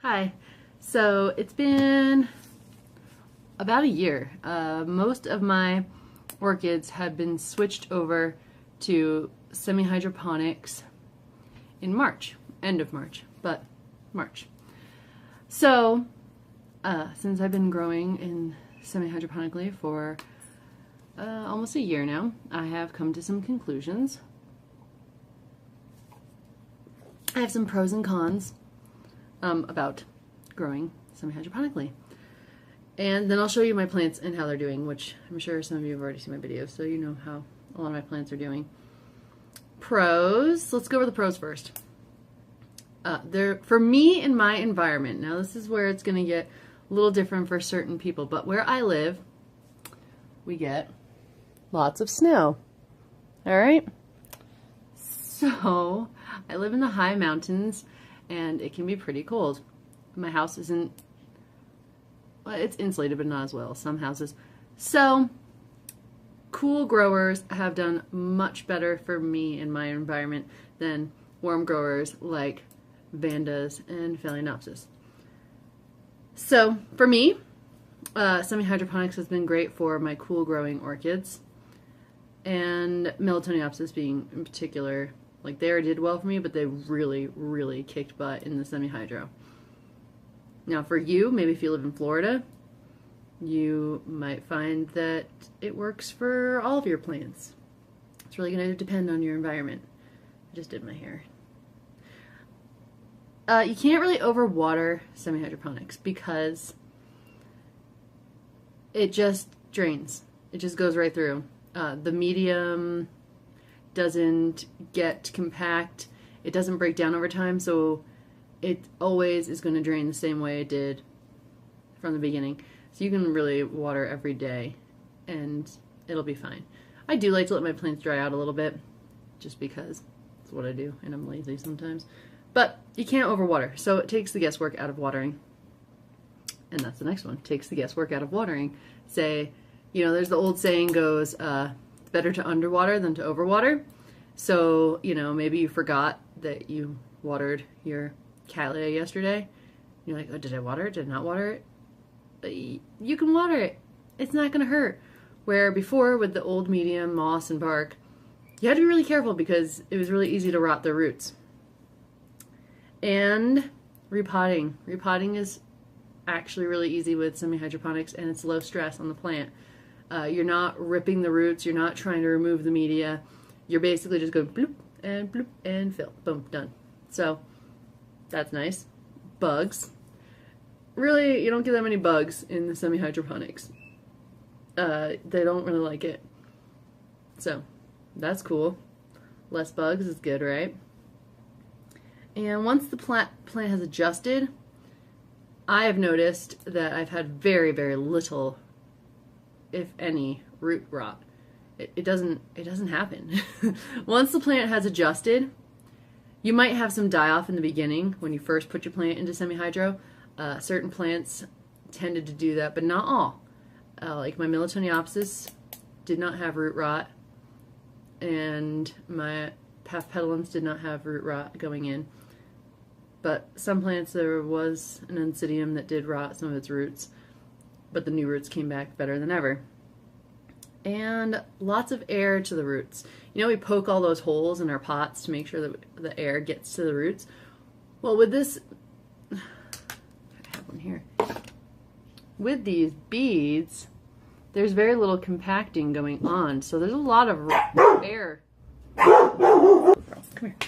Hi. So it's been about a year. Most of my orchids had been switched over to semi-hydroponics in March, end of March, but March. So since I've been growing in semi-hydroponically for almost a year now, I have come to some conclusions. I have some pros and cons about growing semi-hydroponically. And then I'll show you my plants and how they're doing, which I'm sure some of you have already seen my videos, so you know how a lot of my plants are doing. Pros, let's go over the pros first. For me in my environment, now this is where it's going to get a little different for certain people, but where I live, we get lots of snow. All right? So, I live in the high mountains, and it can be pretty cold. My house isn't, well, it's insulated, but not as well as some houses. So, cool growers have done much better for me in my environment than warm growers like Vandas and Phalaenopsis. So, for me, semi-hydroponics has been great for my cool growing orchids, and Melatoniopsis being in particular. Like, they already did well for me, but they really, really kicked butt in the semi-hydro. Now, for you, maybe if you live in Florida, you might find that it works for all of your plants. It's really going to depend on your environment. I just did my hair. You can't really overwater semi-hydroponics because it just drains. It just goes right through. The medium doesn't get compact, it doesn't break down over time, so it always is going to drain the same way it did from the beginning. So you can really water every day and it'll be fine. I do like to let my plants dry out a little bit just because it's what I do and I'm lazy sometimes. But you can't overwater, so it takes the guesswork out of watering. And that's the next one, takes the guesswork out of watering. Say, you know, there's the old saying goes, better to underwater than to overwater. So, you know, maybe you forgot that you watered your cattleya yesterday. You're like, oh, did I water it? Did I not water it? But you can water it. It's not going to hurt. Where before, with the old medium moss and bark, you had to be really careful because it was really easy to rot the roots. And repotting. Repotting is actually really easy with semi-hydroponics, and it's low stress on the plant. You're not ripping the roots, you're not trying to remove the media, you're basically just going bloop and fill. Boom, done. So, that's nice. Bugs. Really, you don't get that many bugs in the semi-hydroponics. They don't really like it. So, that's cool. Less bugs is good, right? And once the plant has adjusted, I have noticed that I've had very, very little, if any, root rot. It doesn't happen. Once the plant has adjusted, you might have some die-off in the beginning when you first put your plant into semi-hydro. Certain plants tended to do that, but not all. Like my Melatoniopsis did not have root rot, and my Paphetolans did not have root rot going in. But some plants, there was an Oncidium that did rot some of its roots, but the new roots came back better than ever. And lots of air to the roots. You know, we poke all those holes in our pots to make sure that the air gets to the roots. Well, with this, I have one here. With these beads, there's very little compacting going on, so there's a lot of air. Come here.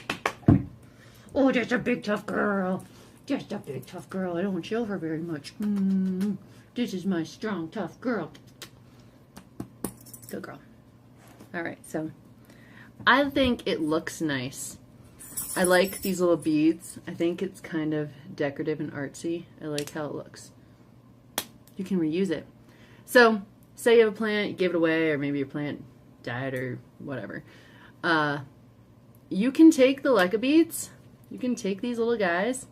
Oh, just a big tough girl. Just a big tough girl. I don't show her very much. This is my strong, tough girl. Good girl. Alright, so I think it looks nice. I like these little beads. I think it's kind of decorative and artsy. I like how it looks. You can reuse it. So, say you have a plant, you gave it away, or maybe your plant died or whatever. You can take the leca beads. You can take these little guys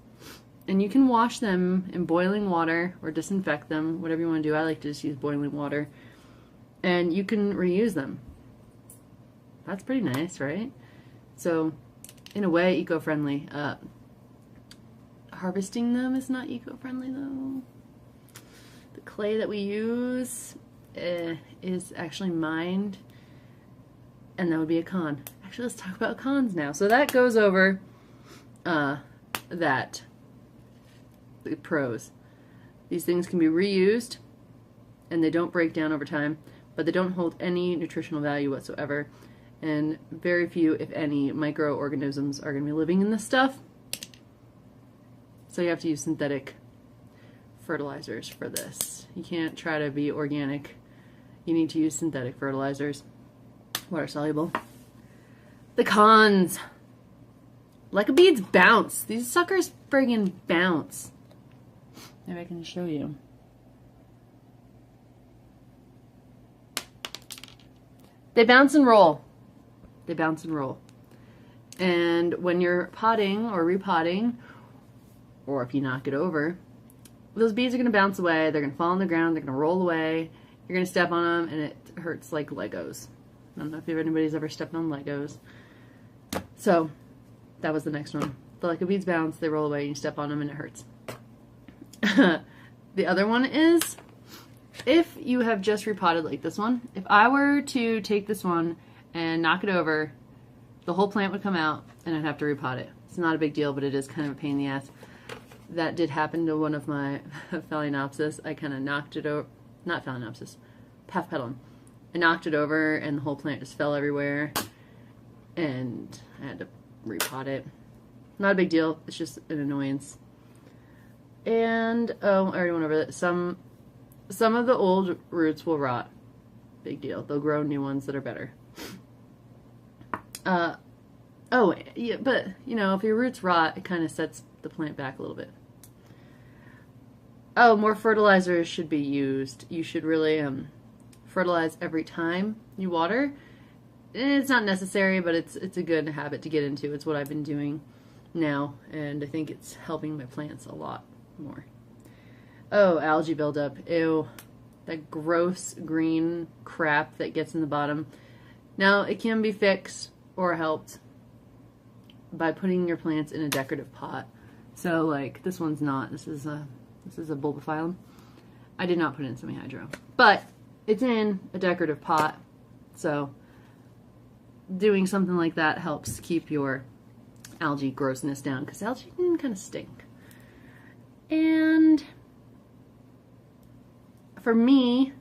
and you can wash them in boiling water or disinfect them, whatever you want to do. I like to just use boiling water. And you can reuse them. That's pretty nice, right? So, in a way, eco-friendly. harvesting them is not eco-friendly though. The clay that we use is actually mined, and that would be a con. Actually, let's talk about cons now. So that goes over the pros. These things can be reused, and they don't break down over time, but they don't hold any nutritional value whatsoever, and very few, if any, microorganisms are going to be living in this stuff. So you have to use synthetic fertilizers for this. You can't try to be organic. You need to use synthetic fertilizers, water soluble. The cons. Leca beads bounce. These suckers friggin' bounce. Maybe I can show you. They bounce and roll. They bounce and roll. And when you're potting or repotting, or if you knock it over, those beads are going to bounce away. They're going to fall on the ground. They're going to roll away. You're going to step on them, and it hurts like Legos. I don't know if anybody's ever stepped on Legos. So that was the next one. The Leca beads bounce, they roll away, and you step on them, and it hurts. The other one is, if you have just repotted like this one, if I were to take this one and knock it over, the whole plant would come out, and I'd have to repot it. It's not a big deal, but it is kind of a pain in the ass. That did happen to one of my Phalaenopsis. I kind of knocked it over, not Phalaenopsis, half petalum. I knocked it over, and the whole plant just fell everywhere, and I had to repot it. Not a big deal, it's just an annoyance. And, oh, I already went over that. Some of the old roots will rot. Big deal. They'll grow new ones that are better. Oh, yeah, but, you know, if your roots rot, it kind of sets the plant back a little bit. Oh, more fertilizers should be used. You should really fertilize every time you water. It's not necessary, but it's a good habit to get into. It's what I've been doing now, and I think it's helping my plants a lot more. Oh, algae buildup. Ew. That gross green crap that gets in the bottom. Now, it can be fixed or helped by putting your plants in a decorative pot. So, like, this one's not. This is a bulbophyllum. I did not put it in semi-hydro. But it's in a decorative pot, so doing something like that helps keep your algae grossness down, because algae can kind of stink. And for me,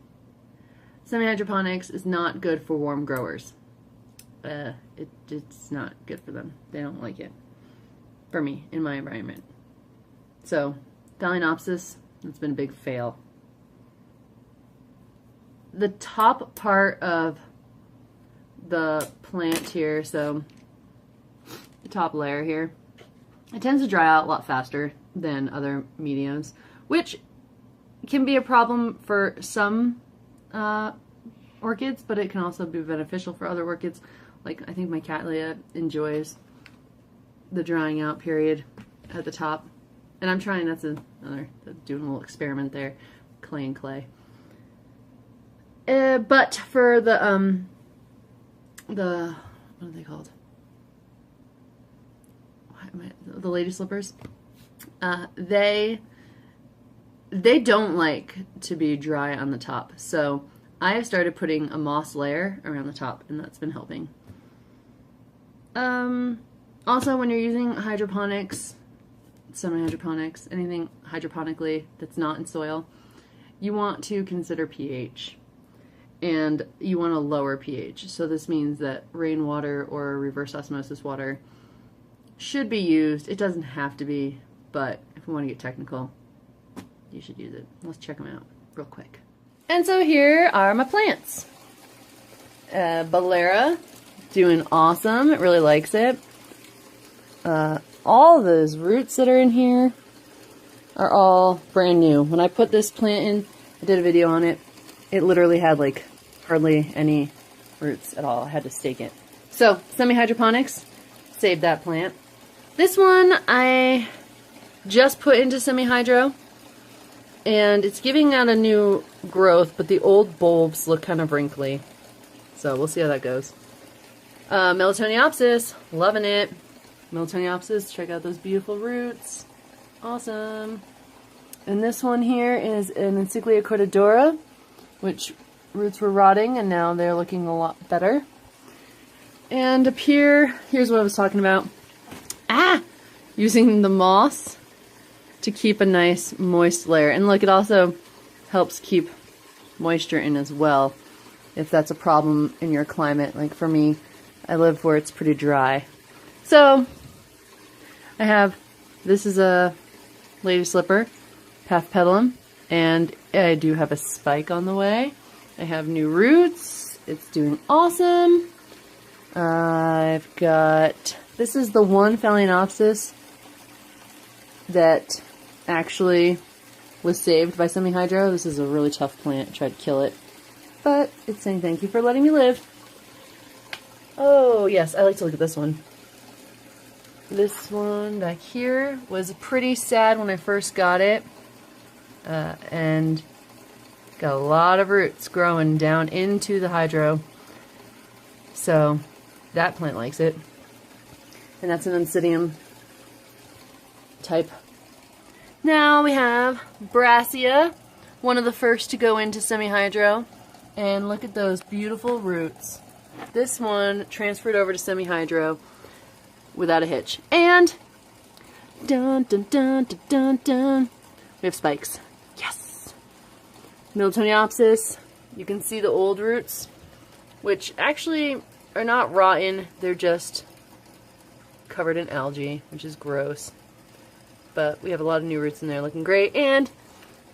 semi-hydroponics is not good for warm growers. It's not good for them. They don't like it. For me, in my environment. So, Phalaenopsis, it's been a big fail. The top part of the plant here, so the top layer here, it tends to dry out a lot faster than other mediums, which can be a problem for some orchids, but it can also be beneficial for other orchids. Like, I think my Cattleya enjoys the drying out period at the top. And I'm trying, that's another, doing a little experiment there, clay and clay. But for the what are they called? The lady slippers. They don't like to be dry on the top. So I have started putting a moss layer around the top, and that's been helping. Also, when you're using hydroponics, semi-hydroponics, anything hydroponically that's not in soil, you want to consider pH. And you want a lower pH. So this means that rainwater or reverse osmosis water should be used. It doesn't have to be, but if we want to get technical, you should use it. Let's check them out real quick. And so here are my plants. Bolera, doing awesome. It really likes it. All those roots that are in here are all brand new. When I put this plant in, I did a video on it. It literally had like hardly any roots at all. I had to stake it. So, semi-hydroponics, saved that plant. This one I just put into semi-hydro, and it's giving out a new growth, but the old bulbs look kind of wrinkly. So we'll see how that goes. Melatoniopsis, loving it. Melatoniopsis, check out those beautiful roots. Awesome. And this one here is an Encyclia Cortadora, which roots were rotting and now they're looking a lot better. And up here, here's what I was talking about. Using the moss to keep a nice moist layer. And look, it also helps keep moisture in as well, if that's a problem in your climate. Like for me, I live where it's pretty dry. So, I have, this is a lady slipper, Path Pedalum, and I do have a spike on the way. I have new roots. It's doing awesome. I've got, this is the one Phalaenopsis that actually was saved by Semi-Hydro. This is a really tough plant. I tried to kill it, but it's saying thank you for letting me live. Oh yes, I like to look at this one. This one back here was pretty sad when I first got it, and got a lot of roots growing down into the hydro. So that plant likes it. And that's an Oncidium type. Now we have Brassia, one of the first to go into Semi-Hydro. And look at those beautiful roots. This one transferred over to Semi-Hydro without a hitch. And dun dun dun dun dun dun, we have spikes. Yes! Miltoniopsis. You can see the old roots, which actually are not rotten, they're just covered in algae, which is gross. But we have a lot of new roots in there looking great. And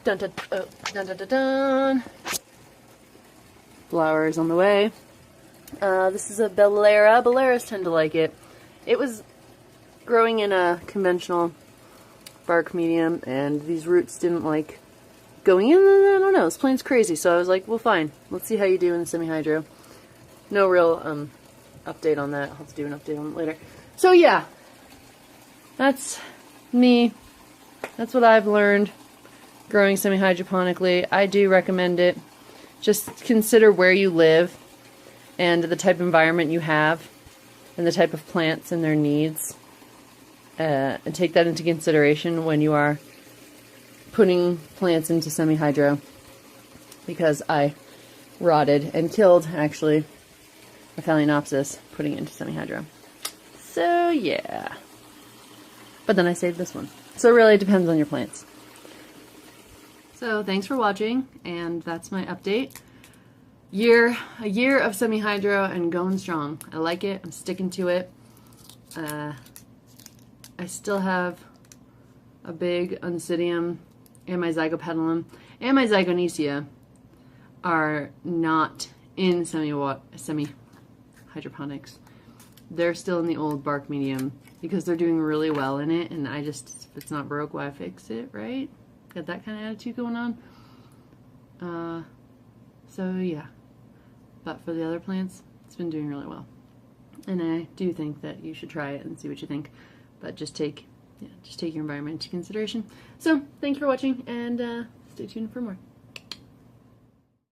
dun dun dun dun dun, dun. Flowers on the way. This is a Bellera. Belleras tend to like it. It was growing in a conventional bark medium, and these roots didn't like going in. I don't know, this plant's crazy, so I was like, well fine, let's see how you do in the Semi-Hydro. No real update on that. I'll have to do an update on it later. So yeah, that's me. That's what I've learned growing semi-hydroponically. I do recommend it. Just consider where you live and the type of environment you have and the type of plants and their needs. And take that into consideration when you are putting plants into semi-hydro. Because I rotted and killed, actually, a Phalaenopsis putting it into semi-hydro. So, yeah. But then I saved this one. So it really depends on your plants. So, thanks for watching, and that's my update. A year of semi-hydro and going strong. I like it. I'm sticking to it. I still have a big Oncidium, and my Zygopetalum and my Zygonesia are not in semi-hydroponics. They're still in the old bark medium because they're doing really well in it, and I just, if it's not broke, why fix it, right? Got that kind of attitude going on. So yeah. But for the other plants, it's been doing really well. And I do think that you should try it and see what you think. But just take your environment into consideration. So, thank you for watching, and stay tuned for more.